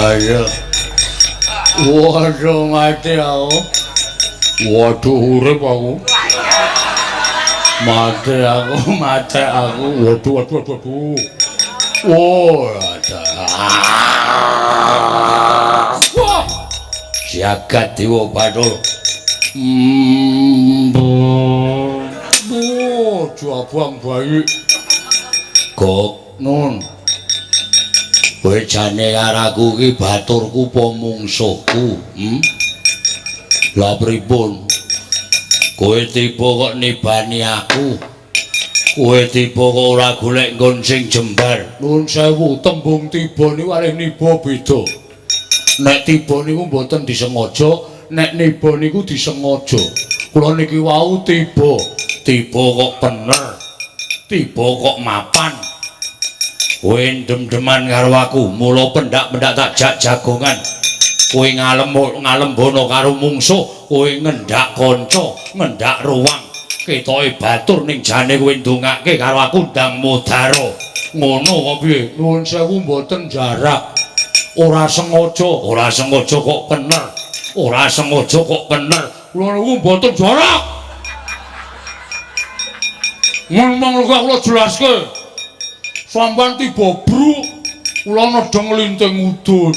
bahaya. Waduh mati aku. Waduh urip aku. Mati aku. Waduh. Oh, ada. Wah. Jagat Dewa Bathara. Jabang bayi. Kok nun. Kowe jane karaku ki baturku apa mungsuhku? Lah pripun? Kowe tiba kok nibani aku. Kowe tiba kok ora golek nggon sing jembar. Nuwun sewu, tembung tiba niku kalih niba beda. Nek tiba niku mboten disengaja, nek niba niku disengaja. Kula niki wau tiba kok bener. Tiba kok mapan. Kowe dem-deman karo aku, mula pendak-pendak tak jak jagongan. Kowe ngalembono karo mungsuh, kowe ngendak kanca, ngendak ruwang. Ketoke batur ning jane kowe ndongake karo aku ndang mudhara. Ngono kok piye? Nuwun sewu mboten jarak. Ora sengaja kok bener. Kula niku mboten jarak. Ngomong kula jelaske. Sampeyan tiba bruk, kula nedeng linting udut.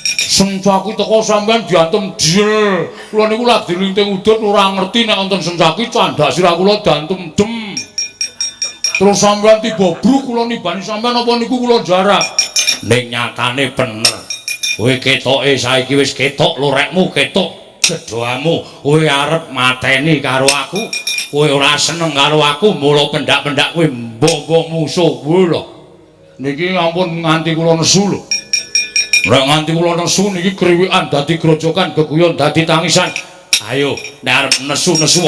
Senjaki teko sampeyan diantem diel. Kula niku lagi linting udut ora ngerti nek wonten senjaki candak sirah kula diantem dem. Terus sampeyan tiba bruk kula nibani sampeyan apa niku kula jarak. Ning nyatane bener. Kowe ketoke saiki wis ketok lorekmu ketok gedhoamu. Kowe arep mateni karo aku. Kowe ora seneng karo aku, mula pendak-pendak kowe mbok musuh kowe lho. Niki ampun nganti kula nesu lho. Nek nganti kula nesu niki kriwikan dadi grojokan, geguyon dadi tangisan. Ayo, nek arep nesu-nesu.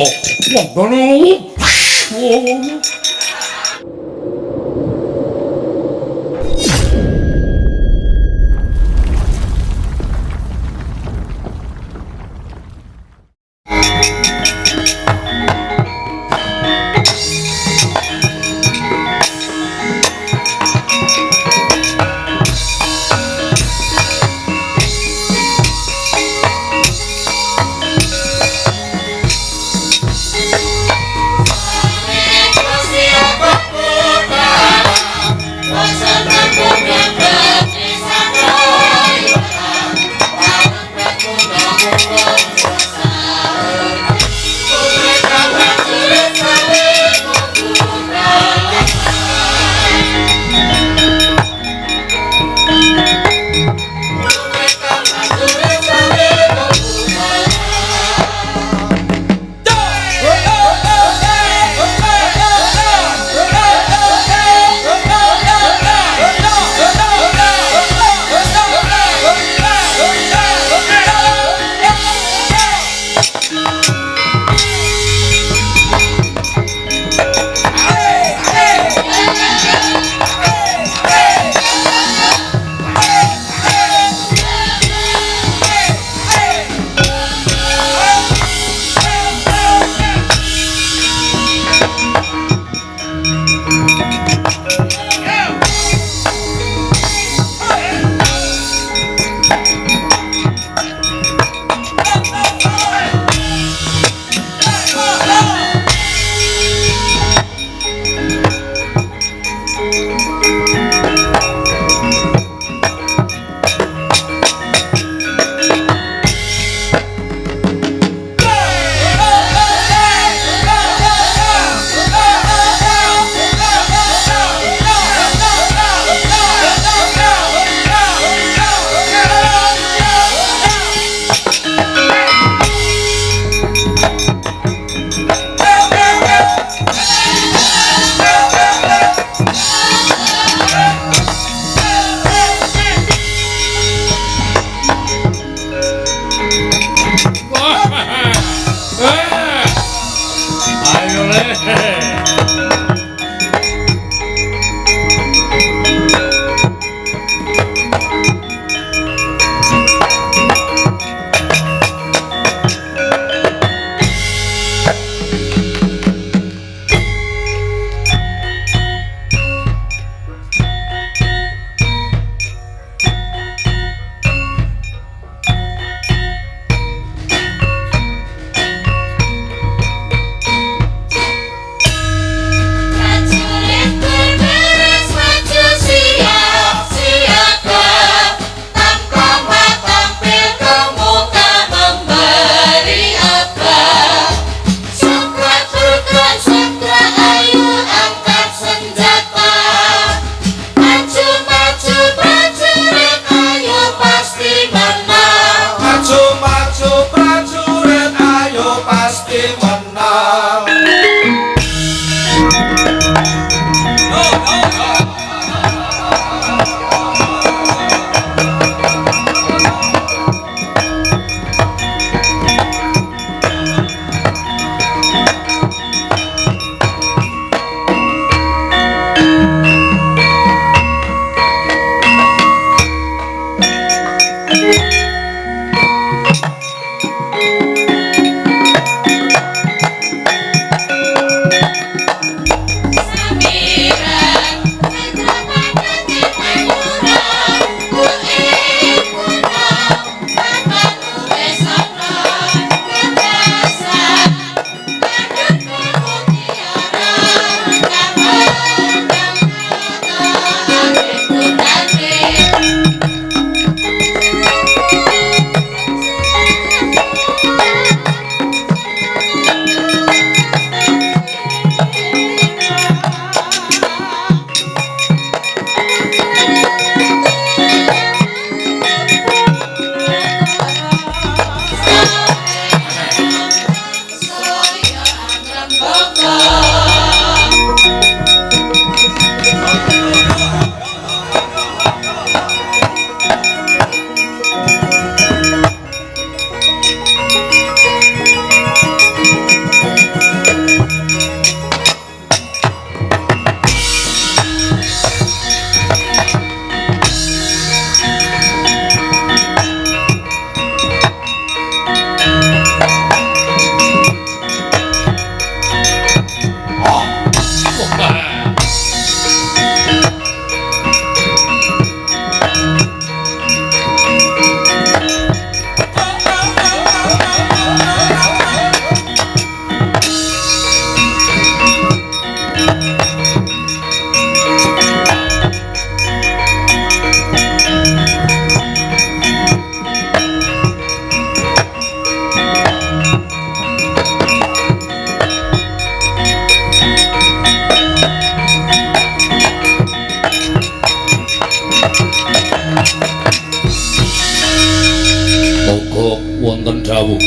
Wonten dawuh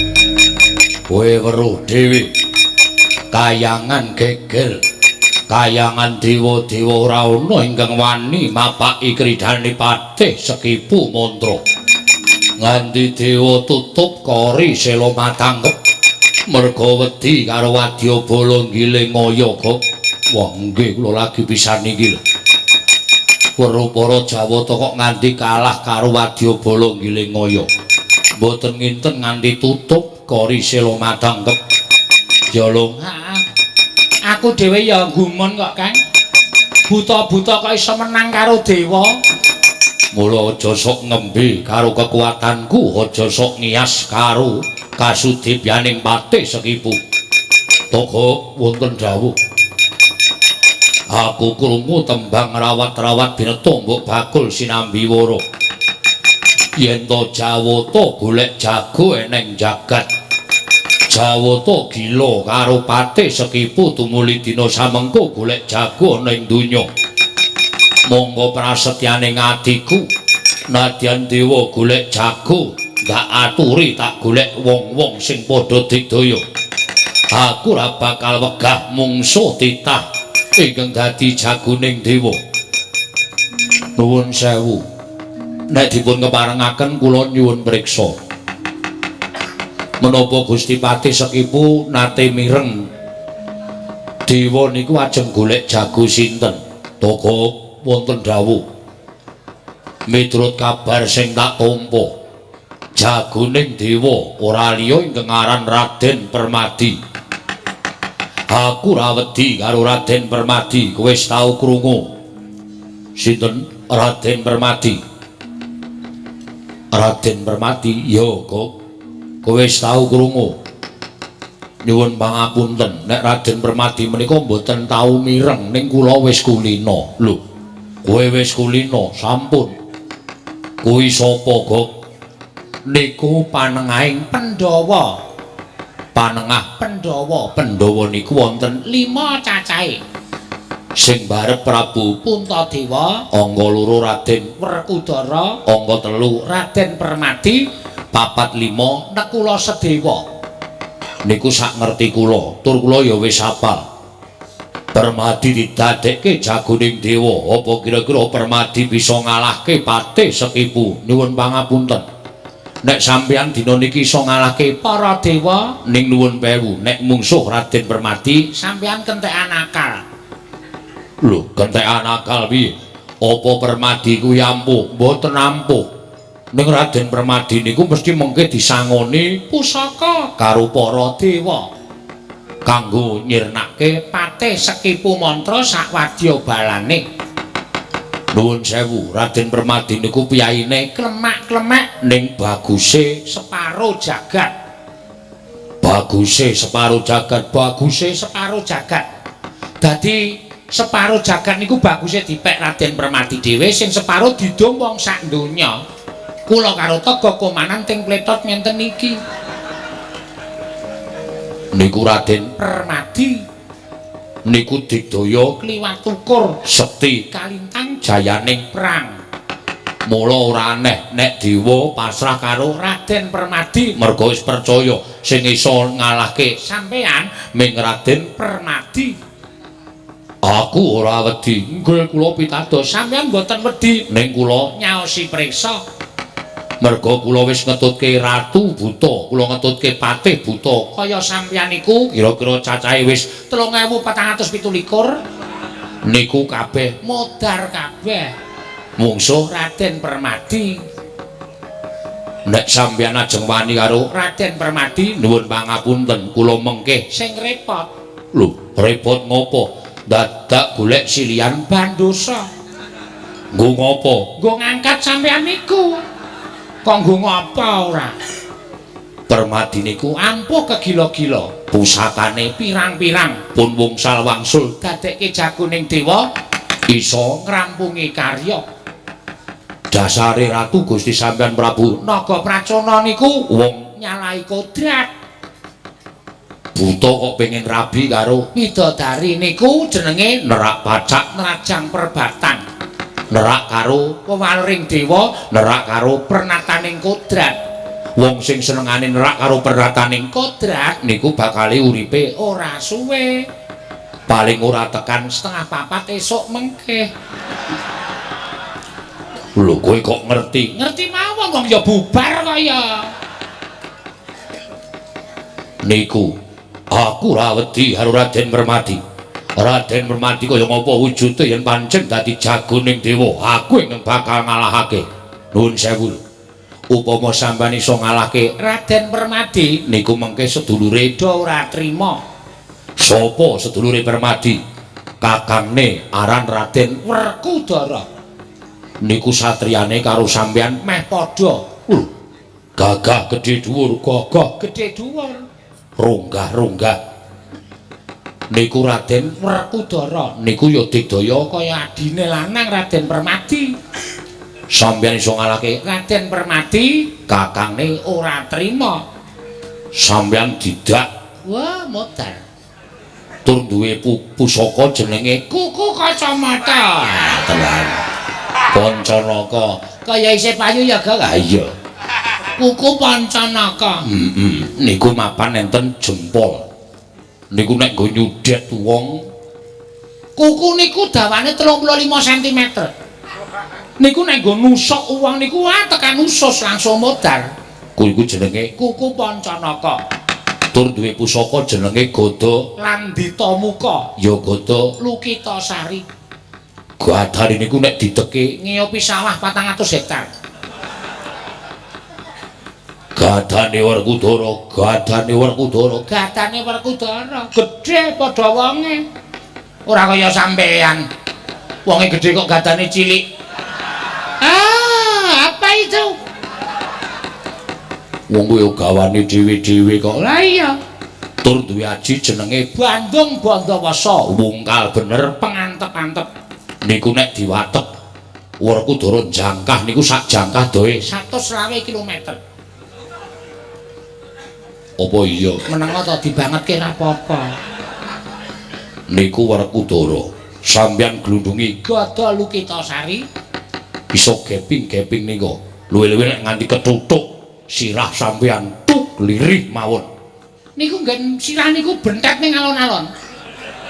kowe weruh dhewe kayangan geger kayangan dewa-dewa ora ana ingkang wani mapaki kridane patih Sekipu mantra nganti dewa tutup kori sela matanggep merga wedi karo wadyabala ngiling ngaya wah nggih kula lagi pisan iki lho weruh para Jawata kok nganti kalah karo wadyabala ngiling ngaya mboten nginten nganti tutup kori sela matanggep jolong aku dhewe ya gumun kok Kang buta-buta kok iso menang karo dewa mula aja sok ngembe karo kekuatanku aja sok ngias karo kasudibyaning patih Sekipu Togo wonten dawuh aku krungu tembang rawat-rawat bineta mbok bakul sinambi wara yen to Jawata golek jago eneng jagat Jawata gila karo patih Sekipu tumuli dina samengko golek jago ning donya monggo prasetyaning atiku nadyan dewa golek jago ndak aturi tak golek wong-wong sing padha digdaya aku ora bakal wegah mungsuh titah ingkang dadi jagoning dewa nuwun sewu nek dipun keparengaken kula nyuwun priksa menapa Gusti Patih Sekipu nate mireng dewa niku ajeng golek jago sinten Togo wonten dawuh miturut kabar sing tak tampa jagoning dewa ora liya ingkang aran Raden Permadi aku ra wedi karo Raden Permadi kowe wis tau krungu sinten Raden Permadi Raden Permati yo kok kowe wis tau krungu nyuwun pangapunten nek Raden Permati menika mboten tau mireng ning kula wis kulina lho kowe wis kulina sampun kuwi sapa kok niku panengahing Pandhawa panengah Pandhawa niku wonten 5 cacahe sing barep Prabu Puntadewa angka 2 Raden Werkudara angka 3 Raden Permadi 4 5 Nekula Sedewa niku sak ngerti kula tur kula ya wis hafal Permadi didadekke jagoning dewa apa kira-kira Permadi bisa ngalahke Patih Sekipu nyuwun pangapunten nek sampeyan dina niki iso ngalahke para dewa ning nuwun pewu nek mungsuh Raden Permadi sampeyan kentekan akal lho kentekan akal piye apa Permadi kuwi ampuh mboten ampuh ning Raden Permadi niku mesti mengke disangoni pusaka karo para dewa kanggo nyirnake Patih Sekipu mantra sak wadyabalane nuwun sewu Raden Permadi niku piyayine klemak-klemek ning baguse separo jagat baguse separo jagat dadi separo jagat niku bagusnya dipek Raden Permati dhewe sing separo didong wong sak donya kula karo Togo Komanan ting pletot ngenten iki niku Raden Permati niku digdaya kliwat ukur sekti kalintang jayaning perang mula ora aneh nek dewa pasrah karo Raden Permadi merga wis percaya sing iso ngalahke sampean ming Raden Permadi aku ora wedi nggih kula pitados sampeyan mboten wedi ning kula nyaosi priksa merga kula wis ngetutke Ratu Buta kula ngetutke Patih Buta kaya sampeyan niku kira-kira cacahe wis 3417 niku kabeh modar kabeh mungsuh Raden Permadi nek sampeyan ajeng wani karo Raden Permadi nuwun pangapunten kula mengke sing repot lho repot ngopo dadak golek silian bandosa. Nggo ngopo? Nggo ngangkat sampean niku. Kok nggo ngopo ora? Permadi niku ampuh kegila-gila. Pusakane pirang-pirang pun wungsal wangsul dadekke jagoning dewa iso ngrampungi karya. Dasare ratu Gusti sampean Prabu Nagapracana niku wong nyalahi kodrat. Buta kok pengen rabi karo widodari niku jenenge nerak pacak nerajang perbatan. Nerak karo pewaring dewa, nerak karo pernataning kodrat. Wong sing senengane nerak karo pernataning kodrat niku bakale uripe ora suwe. Paling ora tekan setengah papat esuk mengke. Lho kowe kok ngerti? Ngerti mawon wong ya bubar kaya. Niku aku ra wedi karo Raden Permadi. Raden Permadi kaya ngapa wujude yen pancen dadi jagoning dewa, aku yang bakal ngalahake. Nuwun sewu. Upama sampeyan iso ngalahke Raden Permadi niku mengke sedulure do ora trima. Sapa sedulure Permadi? Kakangne aran Raden Werkudara. Niku satriyane karo sampeyan meh padha. Gagah gedhe dhuwur, gagah gedhe dhuwur. Ronggah-ronggah. Niku Raden Werkudara niku ya digdaya kaya adine lanang Raden Permadi. Sampeyan iso ngalahke Raden Permadi, kakangne ora trima. Sampeyan didak, wah modal. Tur duwe pusaka jenenge Kuku Kacamata. Tenan. Pancanaka kaya isih payu ya Gak? Ha iya. Kuku Pancanaka. Niku mapan enten jempol. Niku nek nggo nyudet wong. Kuku niku dawane 35 cm. Niku nek nggo nusuk wong niku tekan usus langsung modal. Kuwi jenenge Kuku Pancanaka. Tur duwe pusaka jenenge Gada Landita Muka. Ya Gada Lukitasari. Gadane niku nek dideke ngeyopi sawah 400 hektar. Gadane Werkudara, gadane Werkudara, gadane Werkudara. Gedhe padha wonge. Ora kaya sampean. Wonge gedhe kok gadane cilik. Apa itu? Wong kuwi gawane dhewe-dhewe kok. Lah iya. Tur duwe aji jenenge Bandung Bandawasa. Wungkal bener pengantep-antep. Niku nek diwatek Werkudara jangkah niku sak jangkah doe 120 km. Apa iya? Menengo to dibangetke ra apa-apa. Niku Werkudara sampeyan glundungi Gada Lukitasari iso geping-geping niku. Luwih-luwih nek nganti ketutuk sirah sampeyan tuk lirih mawon. Niku nggen sirah niku bentet ning alon-alon.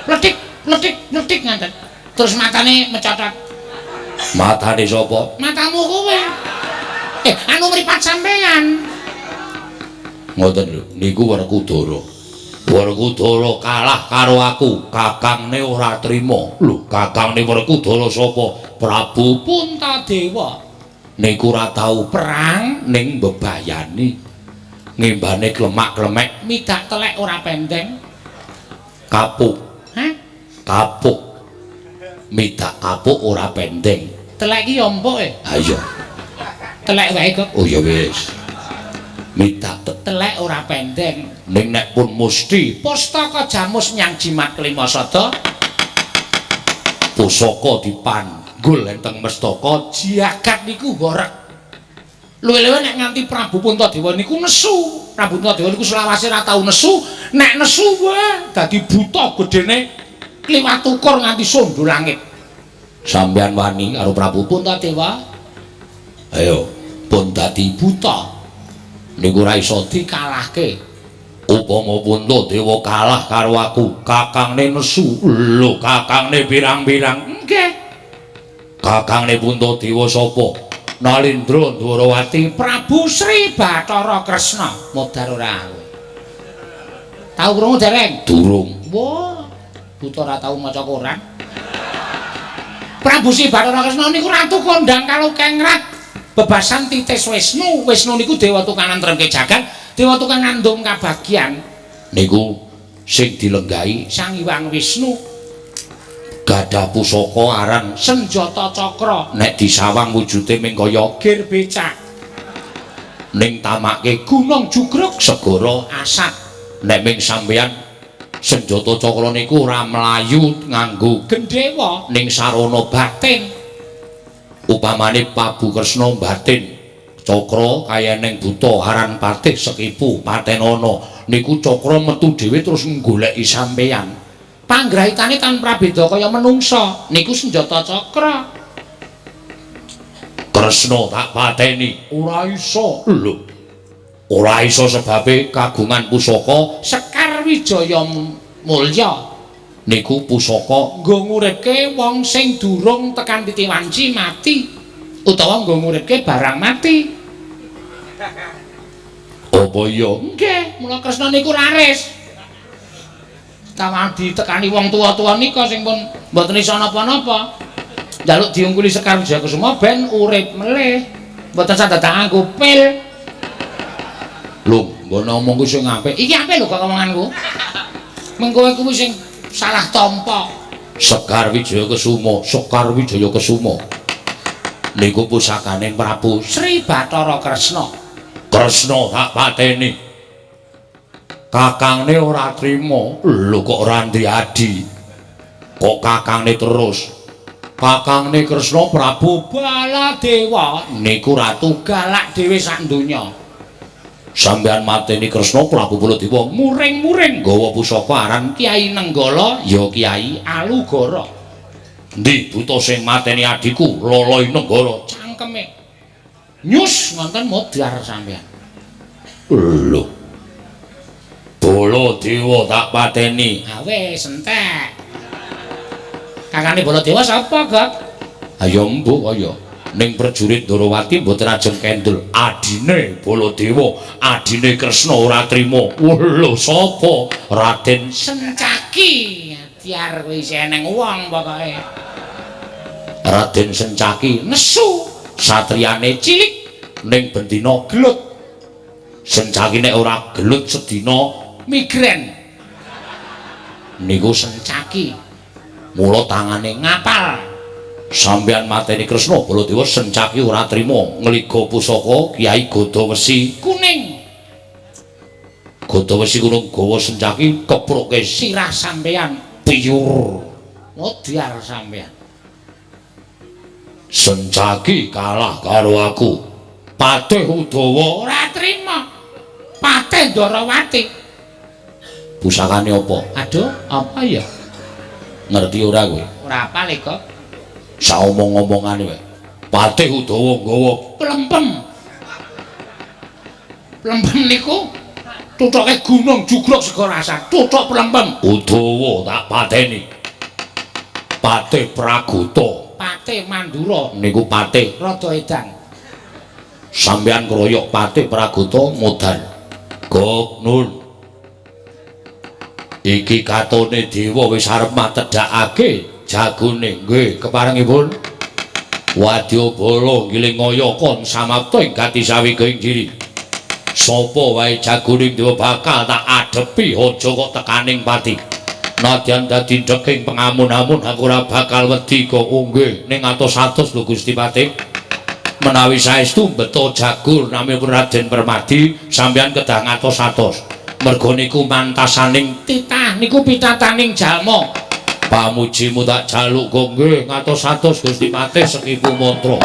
Pletik, pletik, pletik nganten. Terus matane mecotot. Matane sapa? Matamu kowe. Anu mripat sampean. Ngoten lho, niku Werkudara. Werkudara kalah karo aku, kakangne ora trima. Lho, kakangne Werkudara sapa? Prabu Puntadewa. Niku ora tau perang ning mbebayani. Ngembane klemak-klemek, midak telek ora pendeng. Kapuk. Hah? Kapuk. Midak kapuk ora pendeng. Telek iki ya empuke. Ha iya. Telek wae kok. Oh ya wis. Midak telek ora pendeng. Ning nek pun musti pustaka jamus nyang jimat Klimasada. Pusaka dipanggul enteng mestaka jagat niku horeg. Luwih-luwih nek nganti Prabu Puntadewa niku nesu. Prabu Puntadewa niku selawase ora tau nesu. Nek nesu wae dadi buta gedene kliwat ukur nganti sondo langit. Sampeyan wani karo Prabu Puntadewa? Ayo, pun dadi buta. Niku ora iso dikalahke. Upama Puntadewa kalah karo aku, kakangne nesu. Lho, kakangne pirang-pirang? Nggih. Kakangne Puntadewa sapa? Nalindra Dwarawati, Prabu Sri Bathara Kresna. Modar ora. Tau krungu dereng? Durung. Wah. Buta ora tau maca koran. Prabu Sri Bathara Kresna niku ratu kondang karo Kengrat bebasan titis Wisnu. Wisnu niku dewa tukang nentremke jagat, dewa tukang ngandung kabagyan. Niku sing dilenggahi Sang Hyang Wisnu. gadah pusaka aran Senjata Cakra. Nek disawang wujude ming kaya gir becak. Ning tamake Gunung Jugruk segara asat. Nek ming sampeyan Senjata Cakra niku ora mlayu nganggo gendhewa ning sarana batin. Upamane Prabu Kresna batin cakra kaya ning buta aran patih sekipu patenana niku cakra metu dhewe terus nggoleki sampeyan. Panggrahitane tanpa beda kaya menungsa niku senjata cakra. Kresna tak pateni ora iso. Lho. Ora iso sebabe kagungan pusaka Sekar Wijaya Mulya. Niku pusaka nggo nguripke wong sing durung tekan titi wanci mati utawa nggo nguripke barang mati. Apa iya? Nggih, mula Kresna niku raris. Tawang ditekani wong tuwa-tuwa nika sing pun mboten iso napa-napa. Njaluk diungkuli Sekar Wijaya Kusuma ben urip melih. Mboten sadadak kupil. Lho, mbok omongku sing apik. Iki apik lho kok omonganku. Mengko kuwi sing salah tampa. Sekar Wijaya Kusuma, Sekar Wijaya Kusuma. Niku pusakane Prabu Sri Bathara Kresna. Kresna tak pateni. Kakangne ora trima. Lho kok ora ndiadi. Kok kakangne terus. Kakangne Kresna Prabu Baladewa niku ratu galak dhewe sak donya. Sampeyan mateni Kresna Prabu Baladewa muring-muring nggawa pusaka aran Kyai Nenggala ya Kyai Alugara. Ndi buta sing mateni adiku Loloi Nenggala cangkeme. Nyus ngonten modar sampeyan. Lho. Baladewa tak pateni. Ah wis entek. Kakane Baladewa sapa, Gak? Ayo mbok kaya ning prajurit Ndarawati mboten ajeng kendel. Adine Baladewa, adine Kresna ora trima. Lho sapa? Raden Sencaki. Tiar kuwi isih eneng wong pokoke. Raden Sencaki nesu satriyane cilik ning bendina gelut. Sencaki nek ora gelut sedina migren. Niku Sencaki. Mula tangane ngapal. Sampeyan mateni Kresna Baladewa Sencaki ora trima ngliga pusaka Kyai Godawesi kuning. Godawesi kuning gawa Sencaki kepruke sirah sampeyan piyur. Modar sampeyan. Sencaki kalah karo aku. Patih Udawa ora trima. Patih Ndarawati. Pusakane apa? Aduh, apa ya? Ngerti ora kowe? Ora apal kok. Saomong-omongane wae. Patih Udawa nggawa plempem. Plempem niku tutuke Gunung Jugruk segara asat. Tutuk plempem. Udawa tak pateni. Patih Praguta, Patih Mandura niku patih rada edan. Sampeyan kroyok Patih Praguta modal. Gok Nun. Iki katone dewa wis arep matedhakake jagone nggih keparengipun Wadyabala ngiling ngayaka samapta ing gati sawiging diri. Sapa wae jagone dewa bakal tak adepi aja kok tekaning pati. Nadyan dadi deking pengamun-amun aku ora bakal wedi kok nggih ning atos-atos lho Gusti Patih. Menawi saestu beto jagur namipun Raden Permadi sampeyan kedah ngatos-atos. Merga niku mantasaning titah niku pitataning jalma. Pamujimu tak jaluk kok nggih ngatos-atos Gusti Patih Sekipu mantra.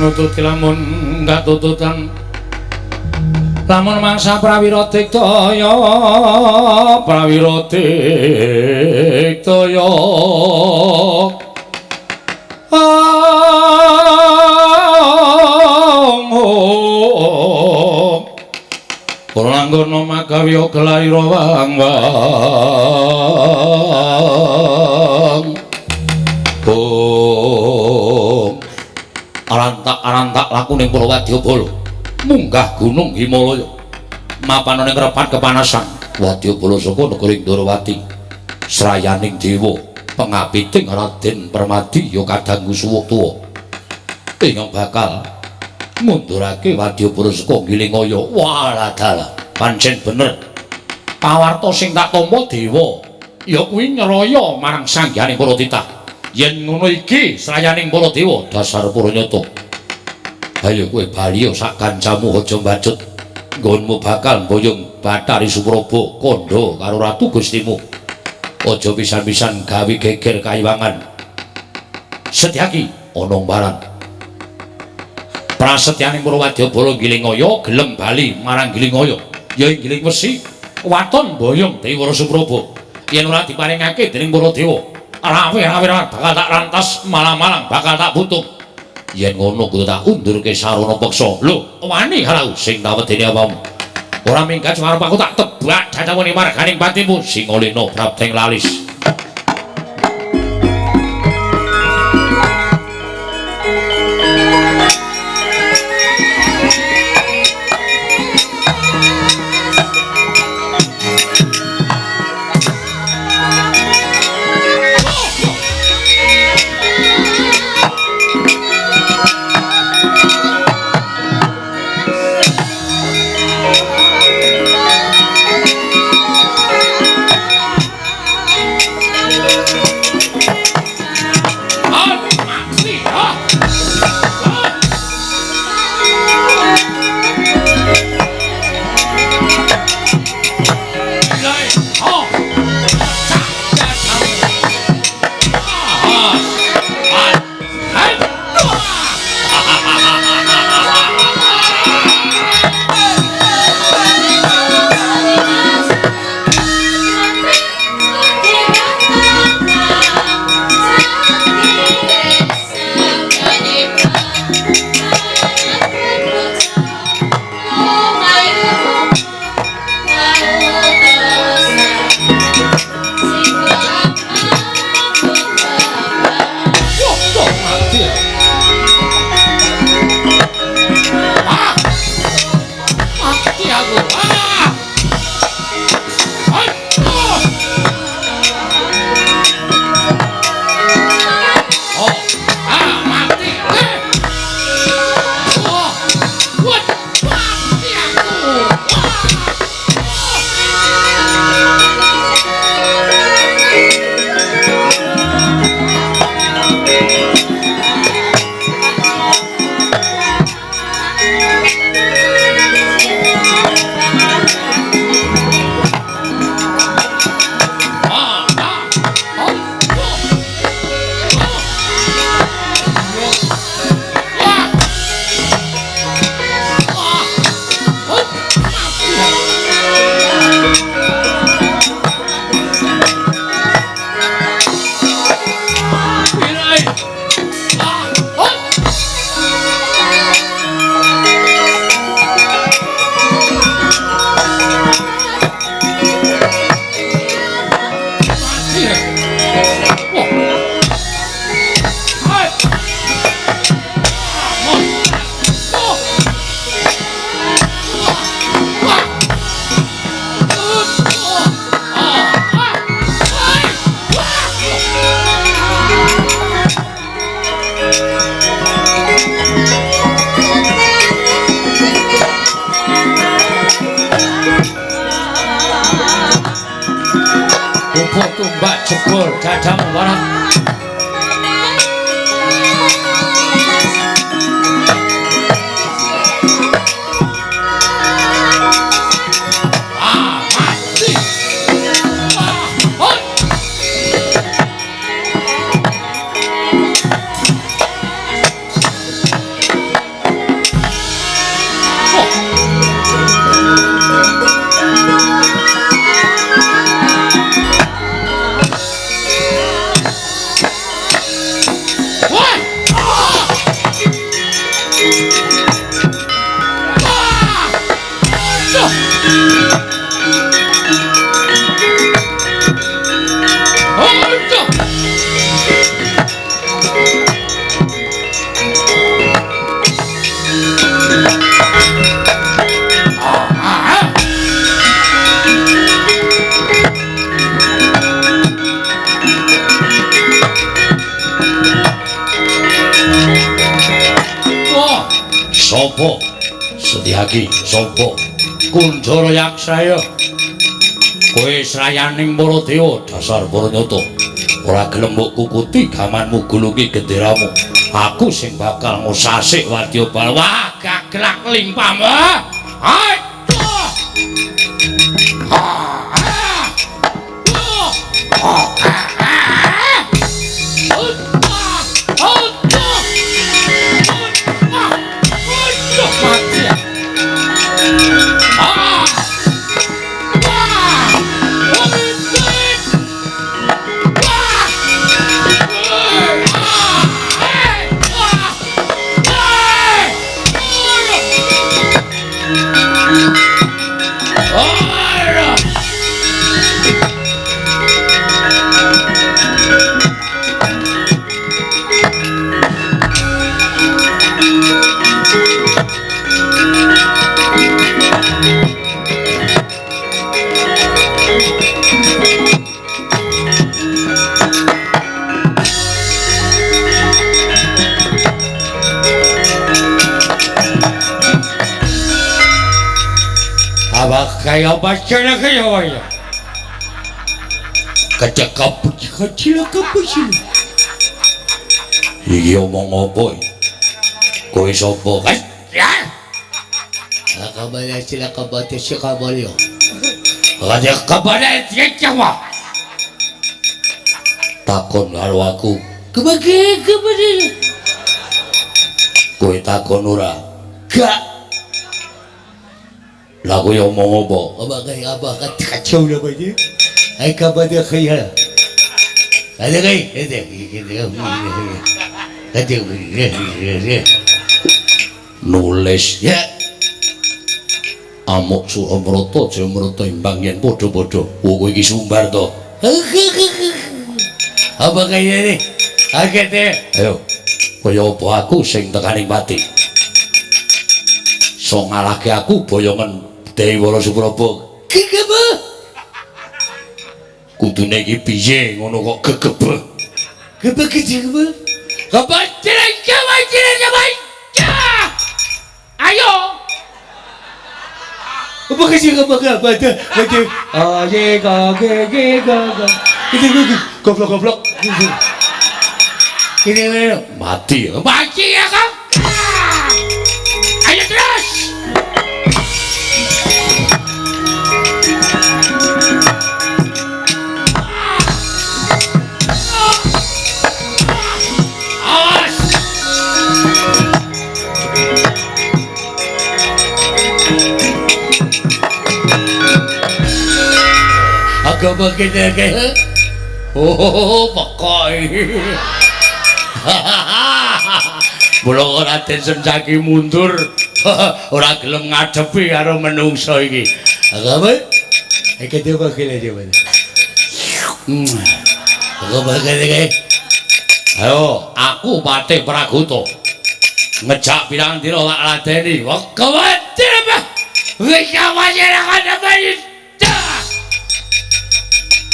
nututi lamun katututan lamun mangsa prawira diktaya Puranggono magawiya gelaira wang-wang arantak lakuning para Wadyabala munggah gunung Himalaya mapan ning repat kepanasan Wadyabala saka negara Ndarawati srayaning dewa pengapiting Raden Permadi ya kadang suwuk tuwa ingkang bakal mundurake Wadyabala saka Gilingaya. Walah dalah pancen bener pawarta sing tak tampa dewa ya kuwi nyeraya marang sangganing para titah yen ngono iki srayaning para dewa dasar Puranyata. Ayo kowe bali sak kancamu aja mbacut nggonmu bakal mboyong Bathari Supraba kandha karo Ratu Gustimu. Aja pisan-pisan gawe geger kayiwangan. Setyaki ana mbaran prasetyaning para Wadyabala Gilingaya gelem bali marang Gilingaya ya ing Giling Wesi waton mboyong Dewa Supraba yen ora diparingake dening para dewa rawe-rawe bakal tak rantas malang-malang bakal tak butuh yen ngono kudu tak undurke sarana peksa. Lho wani kalau sing tawedene apamu ora minggat marang aku tak tebak dadawene marganing patimu Singalena Prapteng Lalis. jebul dadamu warat. Sopo Setyaki sopo Kunjara Yaksaya kowe srayaning para dewa dasar Paranyata ora gelem mbok kukuti gamanmu gulungi genderamu aku sing bakal ngosasik wadya bal wah gaglak limpamu Kaya bacana kaya waya kecekap kecil kecil iki omong apa kowe sapa ya akabaya sila kabate si kabalyo ada kabare cekwa takon karo aku kebagi kowe takon ora gak lagu yang mau ngomong apa kacau lah baju ay kabada kaya ada nulis ya amuk Suramrata Jayamrata imbang yen padha-padha kowe iki sumbar to apa kaya ini agete ayo kaya apa aku sing tekaning pati so ngalahke aku boyongan Dewi Wara Supraba gegebe kudune iki piye ngono kok gegebe gegebe kebajiran ayo apa kasih apa aye goblok ini mati ya kan ayo terus agak kita kayak pakai belum Raden Sencaki mundur ora gelem ngadepi karo menungso iki apa kita pakai aja mana agak kayak ayo aku Patih Pragoto ngejak pirang dina tak ladeni wong kuwatir apa wis kawajar ada bayi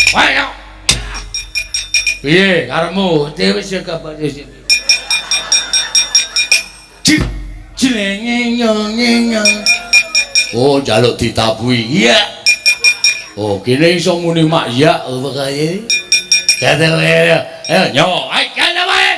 ayo piye karemu dhewe sing kabar sini cilengeng oh jaluk ditabui iya oh kene iso muni mak iya apa kaya kata ayo nyo ayo kene wae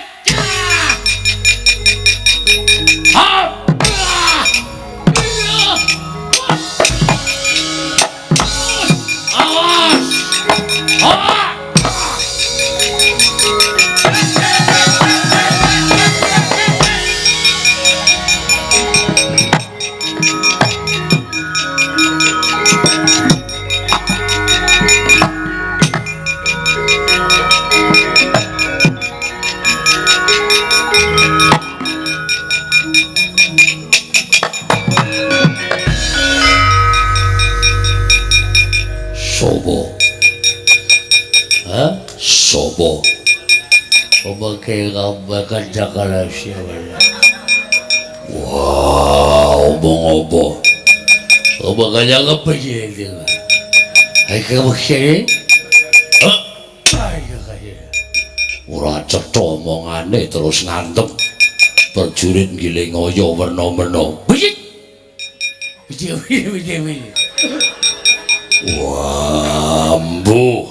Sopo? Hah? Sopo? Pemakai gambarkan cakalah siapa? Wow, omong apa? Omong aja apa jadi? Hai kamu sini? Ayo kaya. Ora cetha omongane terus ngantem. Perjurit giling ngoyo werna-werna. Bijik. Bijik. Wah, mbuh.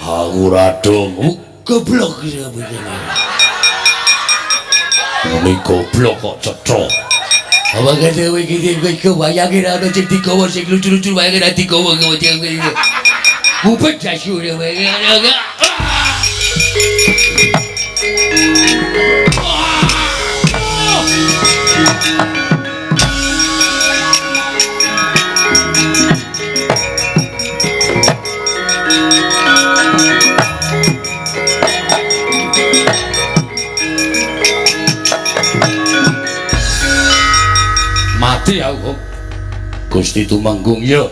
Aku radong. Goblok ya begini. Ini goblok kok cetha. Apa kata begini kau bayangin ada jadi kau sing lucu-lucu bayangin ada kau begini. Bupet jasu dia begini. Mati aku Gusti Tumenggung ya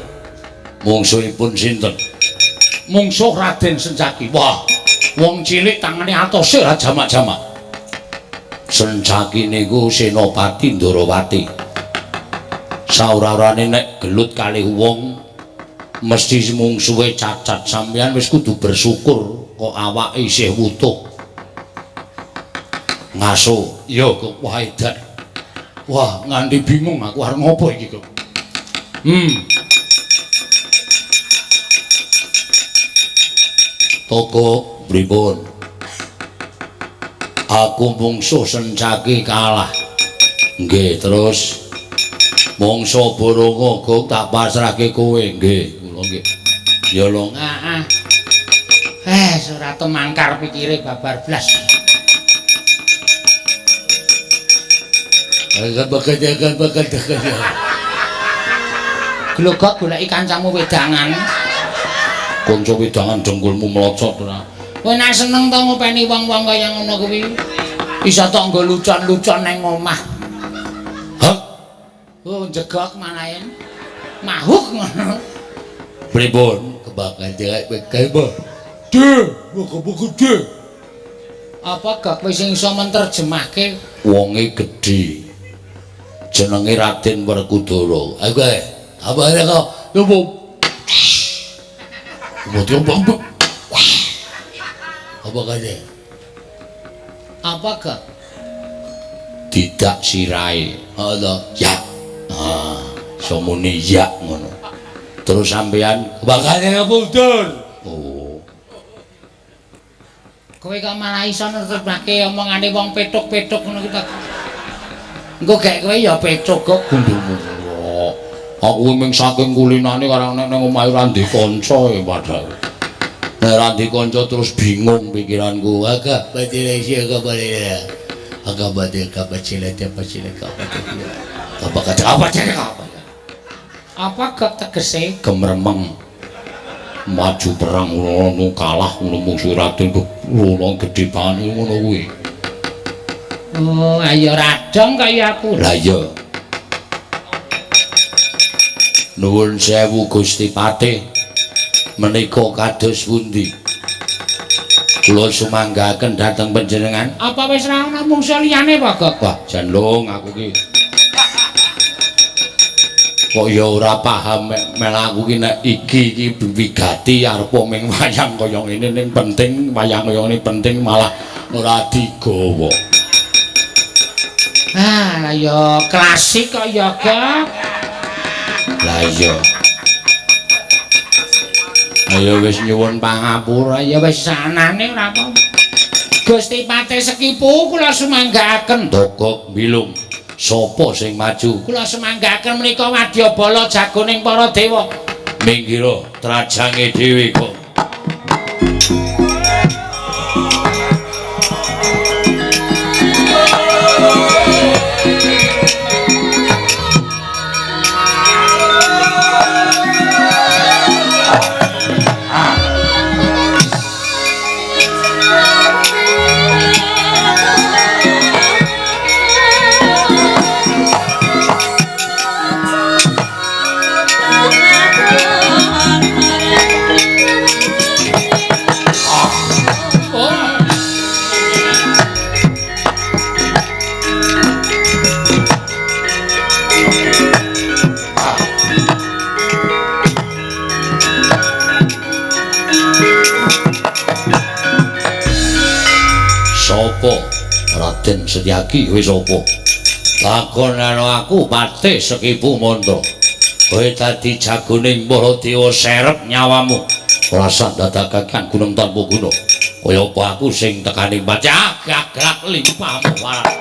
mungsuhipun sinten mungsuh Raden Sencaki wah wong cilik tangane atose ra jamak-jamak Sencaki niku Senopati Ndorowati saurarane nek gelut kalih wong mesti mungsuhe cacat sampeyan wis kudu bersyukur kok awake isih wutuh ngaso ya kok waedan. Wah, nganti bingung aku arep ngopo iki kok. Toko pripun? Aku mungsuh Sencaki kalah. Nggih, terus mungsuh Barangaga tak pasrahke kowe, nggih, kula nggih. Ya lho, ora temangkar pikire babar blas. Bakal. Glogok goleki kancamu wedangan. Kanca wedangan dengkulmu mlocot ora. Kowe nek seneng to ngopeni wong-wong kaya ngono kuwi. Isa tok nggo lucon-lucon ning omah. Hah? Oh, jegok manahe. Mahuk ngono. Pripun? Kebakal dhek kowe. Kok gede. Apa gak kowe sing iso menterjemahke wonge gedhe. Jenenge Raden Werkudara. Ayo kowe, apa ya kok? Yo bu. Apa kaya? Apa kak? Tidak sirai. Ada ya. Somuni ya ngono. Terus sampean bakane ngapundhur. Oh. Kowe kok malah iso nerjemahke omongane wong petuk-petuk ngono kita. Engko gek kowe ya pecuk kok gundulmu. Aku mung saking kulinane karo nek nang omahe ora ndek kanca ya padahal. Nek ora ndek kanca terus bingung pikiranku. Agak badhe iki agak badhe. Agak badhe kapacile. Apa gak tegese gemremeng maju perang ngono kalah ngono musuh Raden ngono gedhe banget ngono kuwi. Oh, ayo radong kaya aku. Lah iya. Nuwun sewu Gusti Patih. Menika kados pundi? Kula sumanggaken dhateng panjenengan. Apa wis ra ana mungsuh liyane apa, Gok? Wah, jan lung aku ki. Kok ya ora paham mel aku ki nek iki wigati arep ming wayang kaya ngene ning penting wayang kaya ngene penting malah ora digawa. Lah ya klasik kok ya, Gak. Lah iya. Ayo wis nyuwun pangapura ya wis sanane ora apa. Gusti Patih Sekipu kula sumanggaaken. Dogok bilung. Sapa sing maju? Kula sumanggaaken menika Wadyabala jagoning para dewa. Minggira trajange dhewe kok. Setyaki kowe sapa? Lakonan aku Patih Sekipu Mandra. Kowe dadi jagoning para dewa serep nyawamu. Ora sak dadakaken gunung tanpa guna. Kaya apa aku sing tekani baca gagrak limpamu waras.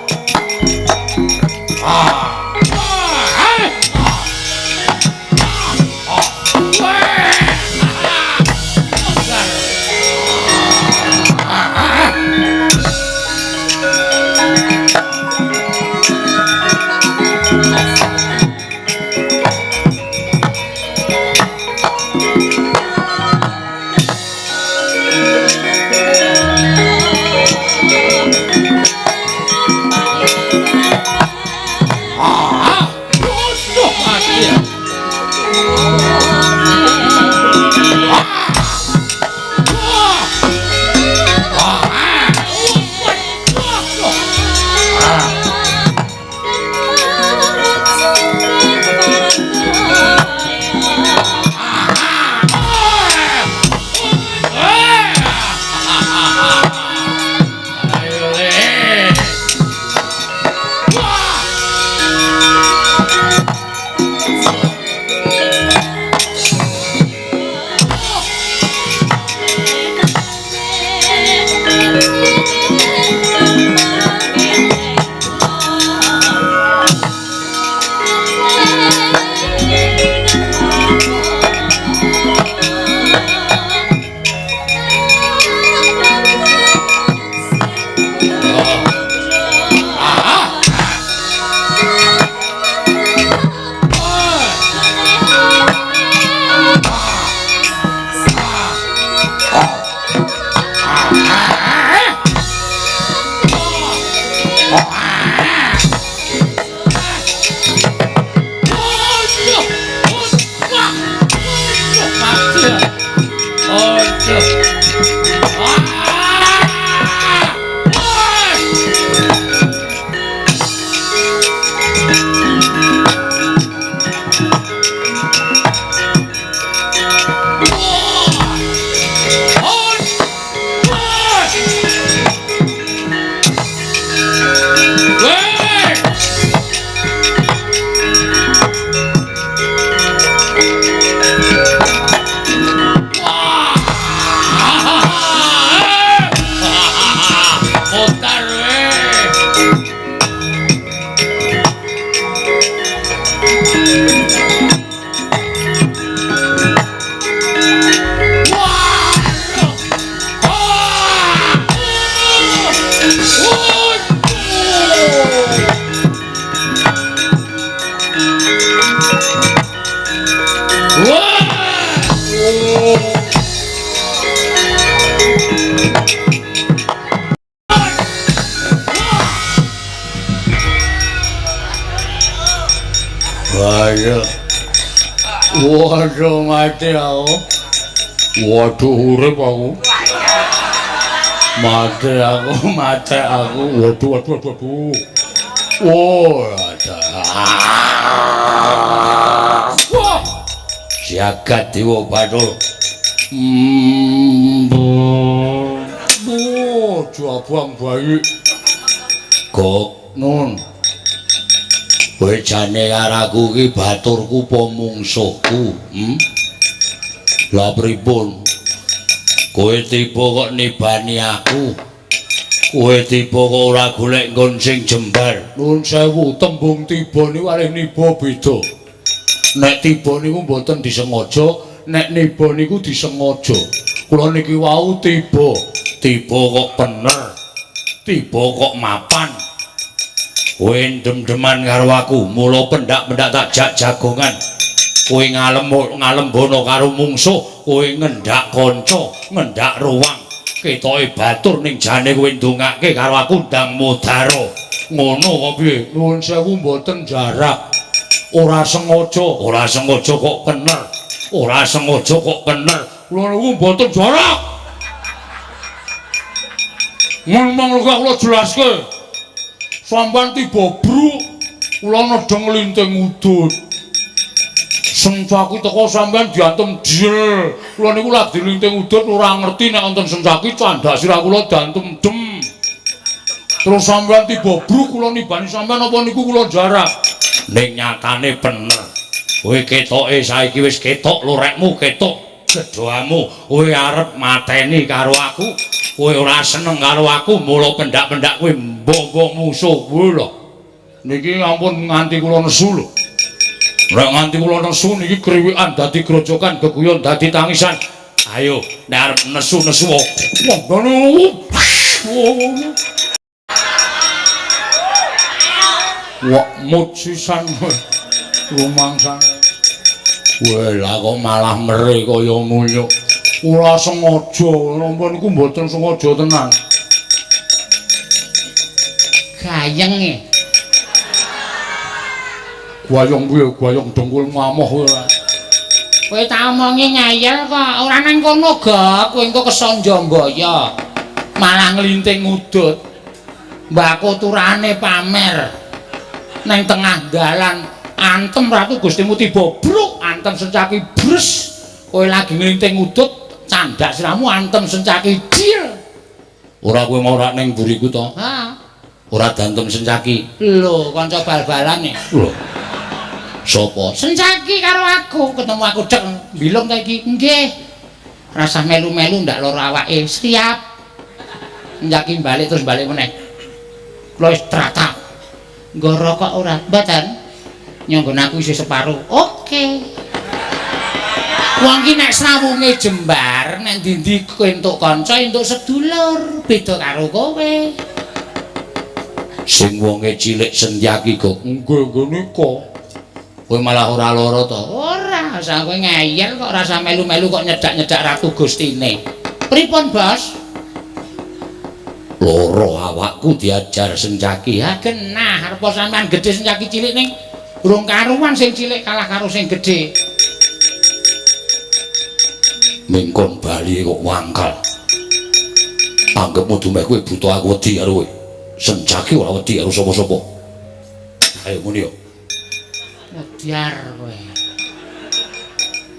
Waduh mati aku. Waduh urip aku. Mati aku. Waduh. Oh, ada. Wah. Jagat Dewa Bathara. Jabang bayi. Kok nun. Kowe jane karaku ki baturku apa mungsuhku? Lah pripun? Kowe tiba kok nibani aku. Kowe tiba kok ora golek nggon sing jembar. Nuwun sewu, tembung tiba niku kalih niba beda. Nek tiba niku mboten disengaja, nek niba niku disengaja. Kula niki wau tiba. Tiba kok bener. Tiba kok mapan. Kowe dem-deman karo aku, mula pendak-pendak tak jak jagongan. Kowe ngalembono karo mungsuh, kowe ngendak kanca, ngendak ruwang. Ketoke batur ning jane kowe ndongake karo aku ndang mudhara. Ngono kok piye? Nuwun sewu mboten jarak. Ora sengaja kok bener. Ora sengaja kok bener. Kula niku mboten jarak. Ngomong kula jelaske. Sampan tiba bruk, kula nedeng linting udut. Sencaki teko sampean diantem dil. Kula niku lagi linting udut ora ngerti nek wonten sencaki candhak sirah kula diantem dem. Terus sampean tiba bruk kula nibani sampean apa niku kula jarak. Ning nyatane bener. Kowe ketoke saiki wis ketok lurekmu ketok gedhoamu. Kowe arep mateni karo aku. Kowe ora seneng karo aku mula pendak-pendak kowe mbok musuh kowe lho. Niki ampun nganti kula nesu lho. Nek nganti kula nesu niki kriwikan dadi grojokan geguyon dadi tangisan. Ayo nek arep nesu-nesu wak mujisan rumangsane. Lah kok malah mere kaya ngono. Ora sengaja, napa niku mboten sengaja tenan. Gayenge. Gwayong piye? Gwayong dengkul ngamoh ora. Kowe tak omongi ngayal kok, ora nang kono ga, kowe engko kesonjo mbaya. Malah nglinting udut. Mbako turane pamer. Nang tengah dalan antem ratu Gustimu tiba bruk, antem sencaki bres. Kowe lagi nglinting udut, candak siramu antem sencaki dil. Ora kowe mau ora ning buriku to? Ha. Ora dantem sencaki. Lho, kanca bal-balane. Lho. Sopo? Sencaki karo aku, ketemu aku cek bilung ta iki. Nggih. Rasah melu-melu ndak lara awake. Siap. Njaki balik terus balik meneh. Kula wis tratap. Nggo rokok ora? Mboten. Nyonggon aku isih separo. Oke. Wong ki nek srawunge jembar, nek ndi-ndi kowe entuk kanca, entuk sedulur, beda karo kowe. Sing wonge cilik sentyaki kok. Nggih nika. Kowe malah ora lara to? Ora, usah kowe ngeyel kok rasa melu-melu kok nyedak-nyedak Ratu Gustine. Pripun, Bos? Loro awakku diajar sencaki. Ya genah, arep sampean gedhe sencaki cilik ning urung karuan sing cilik kalah karo sing gedhe. Mingkon bali kok wangkal. Anggepmu dumeh kowe buta aku wedi karo kowe. Sencaki ora wedi karo sapa-sapa. Ayo muni yo. Biar kowe.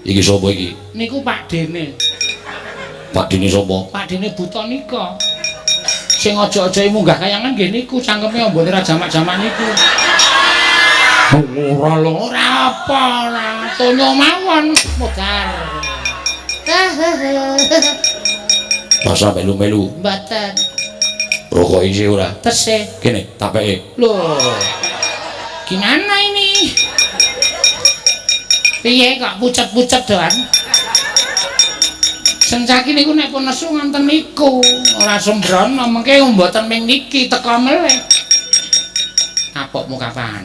Iki sapa iki? Niku Pak Dene. Pak Dene sapa? Pak Dene buta nika. Sing aja-aja munggah kayangan nggih niku cangkeme ambone ra jamak-jamak niku. Ora lho. Ora apa ora, tonyo mawon modar. Masa melu-melu. Mboten. Rokok isi ora? Tesih. Kene, tak peke. Loh. Gimana ini? Piye kok pucet-pucet doan? Sencaki niku nek pun nesu ngonten niku, ora sembrono mengke mboten ming niki teka meleh. Kapokmu kapan?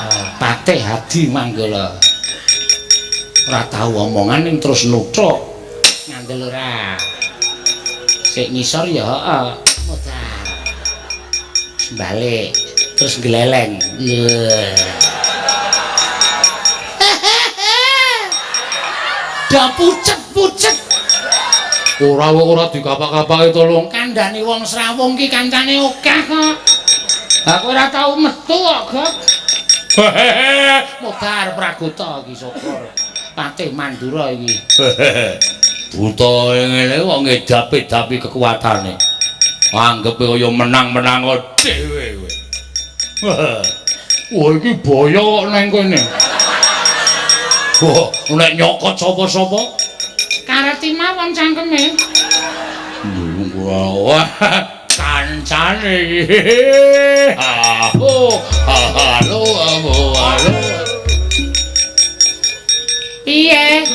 Oh, Patih Hadi Manggala. Ora tau omongan ning terus nuthuk. Ngandel ora. Sik ngisor ya heeh. Modal. Balik terus gleleng. Dah pucet-pucet. Ora dikapak-kapake tolong. Kandhane wong Srawung ki kancane akeh kok. Lah kowe ora tau metu kok, Gok. Modar Praguta iki syukur. Patih Mandura iki. Buta ngene kok ngedapi-dapi kekuatane. Anggepe kaya menang-menang dhewe kowe. Wah iki boyo kok nang kene. Wah, nek nyokot sapa-sapa? Kareti mawon cangkeme. Wah, kancane. Halo, halo. Piye?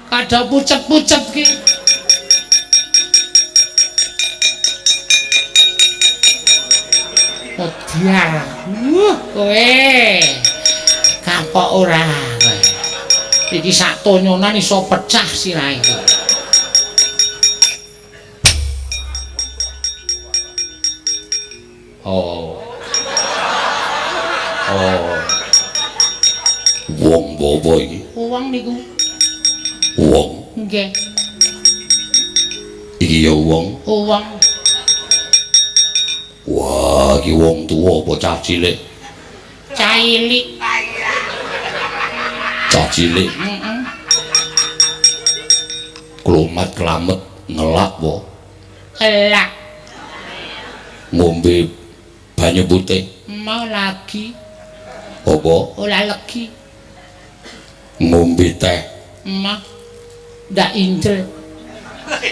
Kada pucet-pucet ki. Odiar. Kowe. Kapok ora kowe. Iki sak tonyonan iso pecah sirahe iki. Oh. Wong apa iki? Wong niku. Wong. Nggih. Iki ya wong. Wong. Wah, iki wong tuwa apa cah cilik? Cilik. Cah cilik. Heeh. Klomat kelamet ngelak po. Elak. ngombe banyu putih. Mau lagi. Apa? Ora legi. Ngombe teh. Mah ndak injel.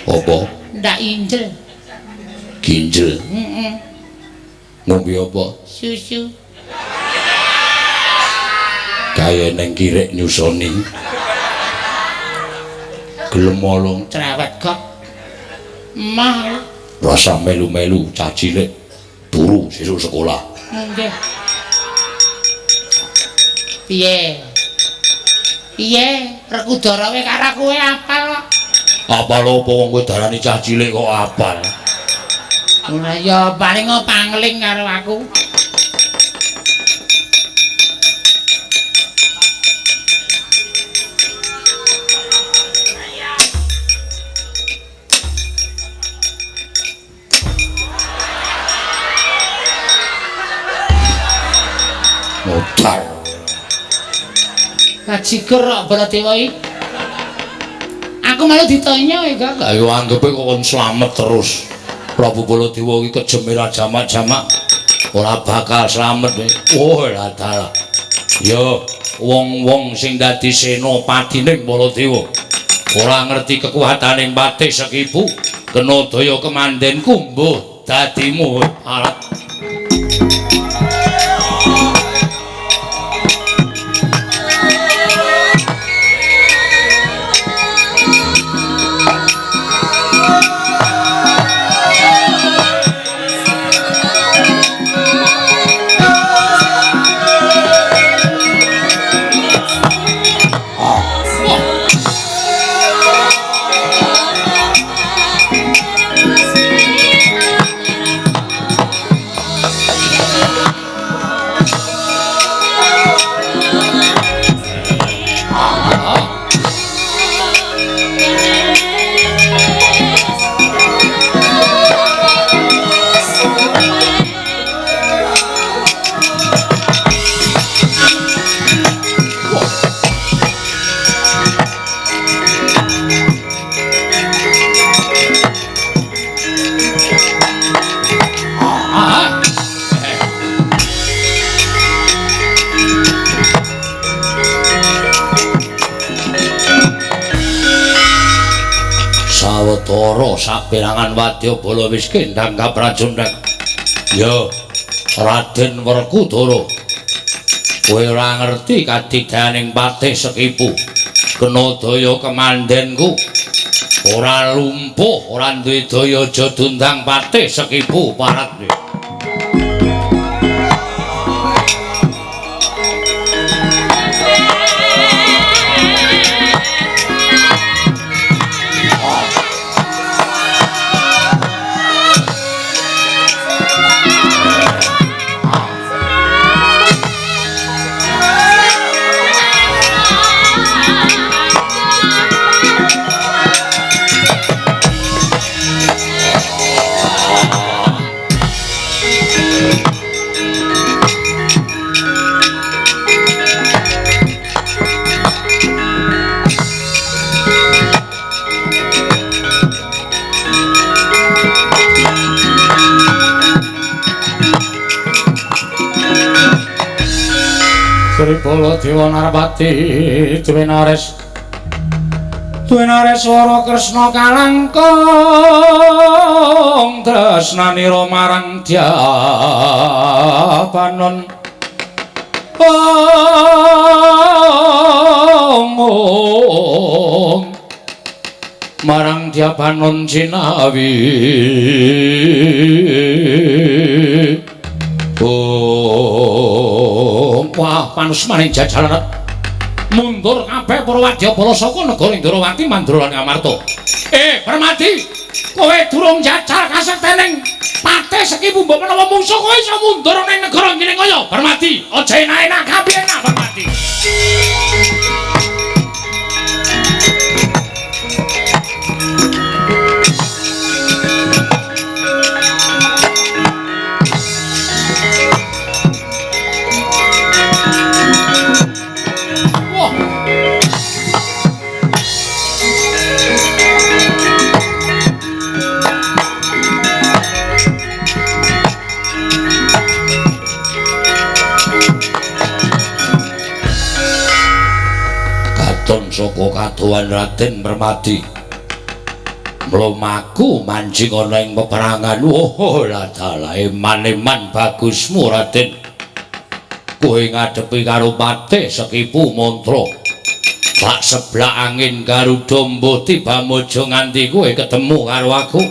Apa? Ndak injel. Ginjel. Heeh. Ngombe apa? Susu. Kaya neng kirek nyusoni. Gelem molong Cerewet kok. Mah rasa melu-melu cah cilik turu sesuk sekolah. nggih. Piye? Piye? Rekudara kowe karo kowe apal kok. Apal apa wong kowe darani cah cilik kok apal? Ora ya paling pangling karo aku. Modal. Kajiger kok Baladewa iki. Aku malah ditanya iki kok. Lah yo anggepe kok kon slamet terus. Prabu Baladewa iki kejeme ra jamak-jamak ora bakal slamet. Oh lah dalah. Yo wong-wong sing dadi senopatining Baladewa ora ngerti kekuwataning patih Sekibu, kena daya kemandenku mbuh dadimu alat. Sawetara saperangan wadya bala wis kendhang kaprajundhek. Ya Raden Werkudara, kowe ora ngerti kadidaning patih Sekibu, kena daya kemandenku. Ora lumpuh, ora duwe daya aja dundang patih Sekibu parat. Sri Baladewa Narpati Dwinares Wara Kresna kalangkung tresnanira marang Dyapanon marang Dyapanon Cinawi. Wah, panusmaning jajalan mundur kabeh para wadyabala saka negara Indrawati Mandura lan Amarta. Permati, kowe durung jajal kasektening patih Sekibu mbok menawa mungsuh kowe iso mundur ning negara kene kaya. Permati, aja enak-enak kabeh enak Permati. Wadon saka kadohan Raden Permadi mlumaku mancing ana ing peperangan. Oh la dalah eman-eman bagusmu Raden. Kowe ngadepi karo patih Sekipu Mantra. Bak sebelah angin Garuda mbuh tiba mojo nganti kowe ketemu karo aku.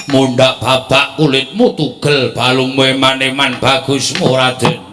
Mundhak babak kulitmu tugel balungmu eman-eman bagusmu Raden.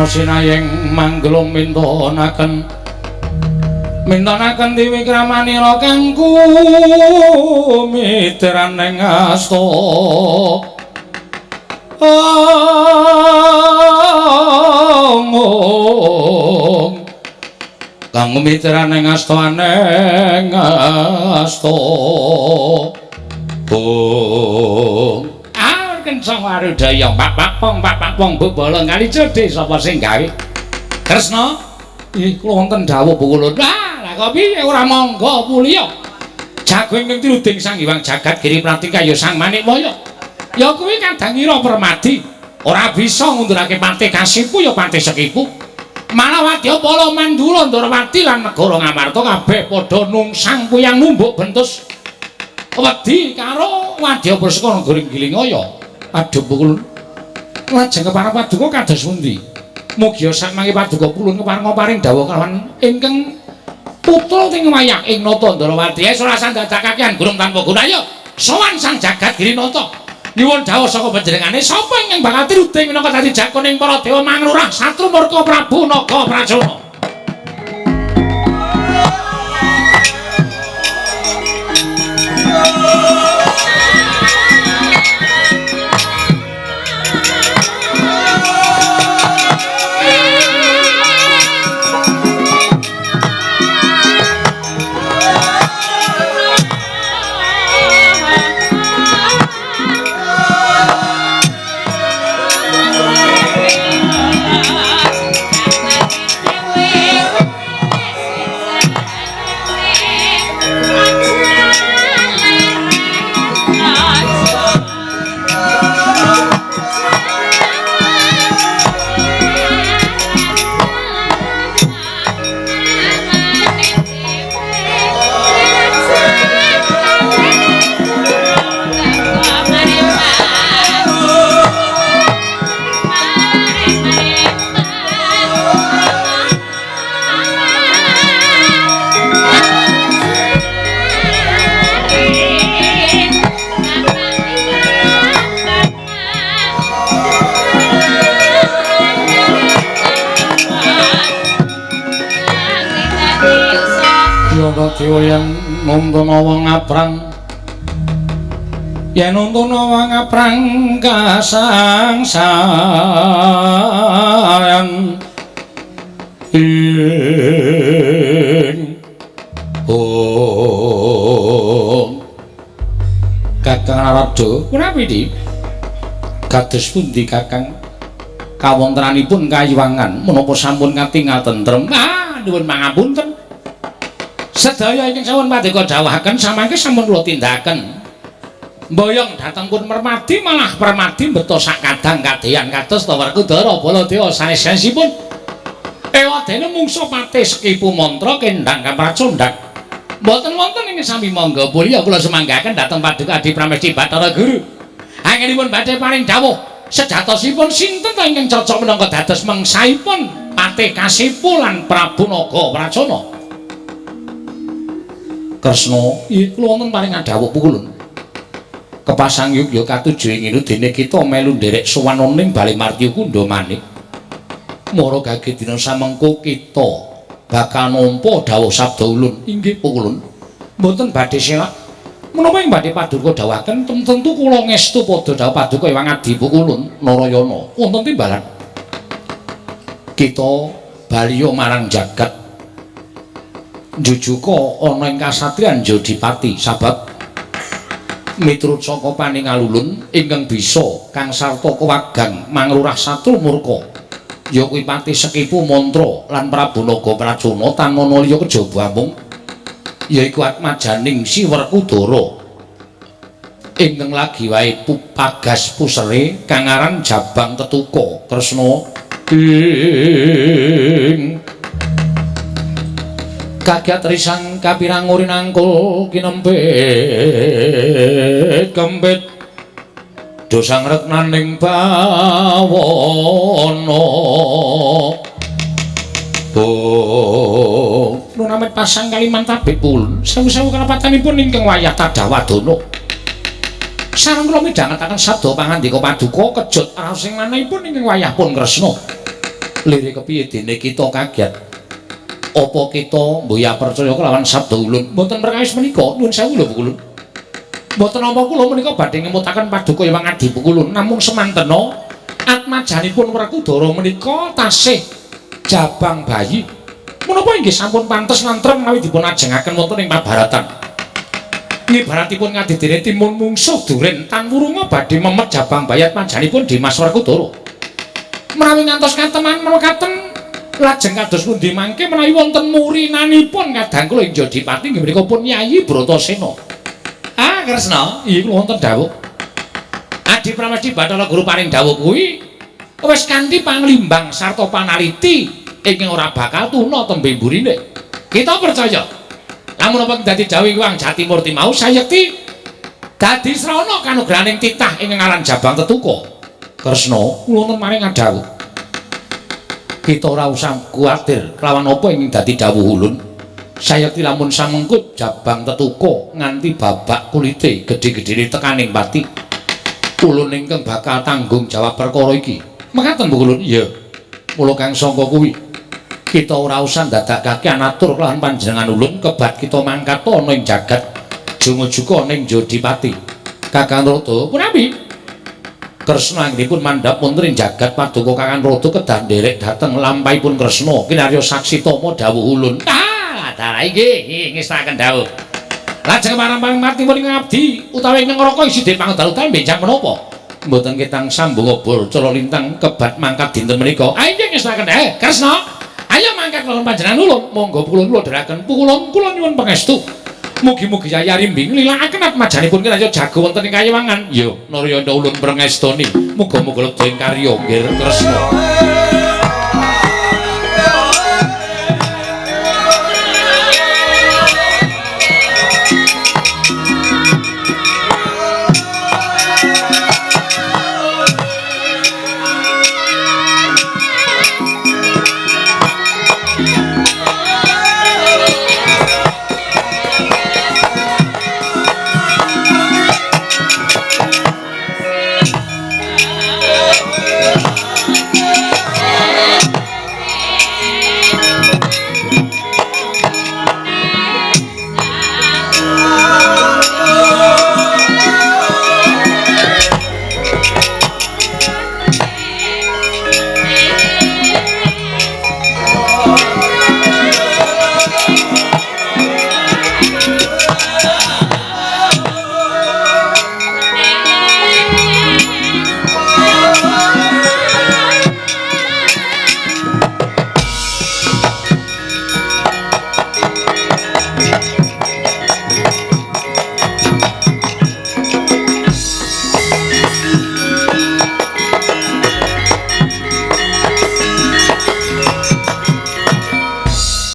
Sinayeng manggulung mintonaken diwikramanira kang kumitiraning asta kang kumitiraning asta aneng asta kencang warudaya pak pong bebala kali cedhe sapa sing gawe Kresna iki kula wonten dawuh bukulun lah kok piye ora mangga mulya jagung ning truding Sang Hyang Jagat Giri Pratika ya Sang Manikmaya ya kuwi kadangira Permadi ora bisa ngundurake Patih Kasipu ya Patih Sekipu malah Wadyapala Mandura Ndarawati lan negara Ngamarta kabeh padha nungsang puyang numbuk bentus wedi karo Wadyapala saka negara Gilingaya. Aduh pukul lajeng kepareng paduka kados pundi mugia sakmangke paduka pulun kepareng paring dawuh kalawan ingkang putra ting wayah ing nata Ndarawati ora sandhadhakaken gurung tanpa guna ya sowan Sang Jagat Giri Nata nyuwun dawuh saka panjenengane sapa ingkang bakal truding minangka dadi jakoning para dewa manglurah Satru Murka Prabu Nagaprajana. Dewa yen nuntuna wong aprang kasangsaran ing Kakang Narada punapa iki kados pundi Kakang kawontenanipun kayiwangan menapa sampun katingal tentrem nuwun pangapunten. Sedaya ingkang sampun paduka dawuhaken samangke sampun kula tindakaken. Mboyong dhateng pun Permadi malah Permadi beto sak kadang kadehan kados to Werkudara Baladewa sanes-sanesipun. Ewadene mungsuh pati sekipu mantra kendang kapracondang. Mboten wonten ing sami mangga mulya kula semanggaken dhateng Paduka Adi Pramesti Bathara Guru. Anggenipun badhe paring dawuh sejatosipun sinten ta ingkang cocok menangka dados mangsaipun Patih Kasipu lan Prabu Naga Pracana. Kresna, iya kula wonten paring dawuh pukulun. Kepasang yugya katujuh ing dene kita melu nderek sowan ning Bali Martya Kunda manik. Mara gage dina samengko kita bakal nampa dawuh sabda ulun. Inggih pukulun. Mboten badhe selak. Menapa ing badhe paduka dawuhaken tentu kula ngestu padha dawuh paduka Hyang Adi pukulun Narayana wonten timbalan. Kita baliya marang jagat jujuka ana ing kasatriyan Jodipati sabab miturut saka paningalulun ingkang bisa kang sarta kewagang manglurah satru murka ya kuwi Patih Sekipu mantra lan Prabu Naga Pracana tanana liya kejaba mung yaiku Atmajaning Si Werkudara ingkang lagi wae pupagas pusere kang aran Jabang Tetuka Kresna ing kagiat risang kapirang uri nangkul kinempit kempit dosang reknaning bawana nun amit pasang kaliman tabik pun sewu-sewu kenapatanipun ingkang wayah Tadawadana sareng kula midhangetaken sabda pangandika paduka kejut raos ing manahipun ingkang wayah pun Kresna lirik kepiye dene kita kagiat apa kita mboya percaya kelawan sabda ulun mboten perkawis menika nuwun sewu lho pukulun mboten napa kula menika badhe ngemutaken paduka Hyang Adi pukulun namung semantena atmajanipun Werkudara menika tasih jabang bayi menapa inggih sampun pantes nantrem menawi dipun ajengaken wonten ing pabaratan ngibaratipun ngadidene timun mungsuh duren tan wurunga badhe memet jabang bayi atmajanipun Dimas Werkudara menawi ngantos kateman mekaten lajeng kados pundi mangke menawi wonten murinanipun kadang kula ing Jodipati nggih menika pun Yayi Bratasena. Ah Kresna, iki kula wonten dawuh. Adi Pramesti Bathara Guru paring dawuh kuwi wis kanthi panglimbang sarta panaliti ingkang ora bakal tuna tembe mburine. Kita percaya. Lamun apa dadi dawuh Hyang Jatimurti mau sayekti dadi srana kanugrahaning titah ingkang aran Jabang Tetuka. Kresna, kula wonten maring dawuh. Kita ora usah kuwatir kelawan apa ingkang dadi dawuh ulun. Sayekti lamun samengkut Jabang Tetuka nganti babak kulite gedhe-gedhene tekaning pati. Ulun ingkang bakal tanggung jawab perkara iki. Mekaten Bu Ulun? Iya. Mula kang sangka kuwi kita ora usah ndadakake anatur kelawan panjenengan ulun kebat kita mangkat ana ing jagat jumujuga ning Jodipati. Kakang Rada punapi? Kresna anggenipun mandhap wonten ing jagat paduka Kakang Rada kedah nderek dhateng lampahipun Kresna kinarya saksi tama dawuh ulun. Dalah inggih ngestaken dawuh. Lajeng marang martipun ing abdi utawi ing ngraka isi den pangdalu ta benjang menapa? Mboten ketang sambung obor cara lintang kebat mangkat dinten menika. Ah inggih ngestaken Kresna. Ayo mangkat kula panjenengan ulun. Monggo kula dheraken pukulun kula nyuwun pangestu. Mugi-mugi Yaya Rimbing lilakaken atmajanipun kiraya jago wonten ing kayewangan. Ya, Narayana ulun prengestoni. Muga-muga lebet ing karya nggih Kresna.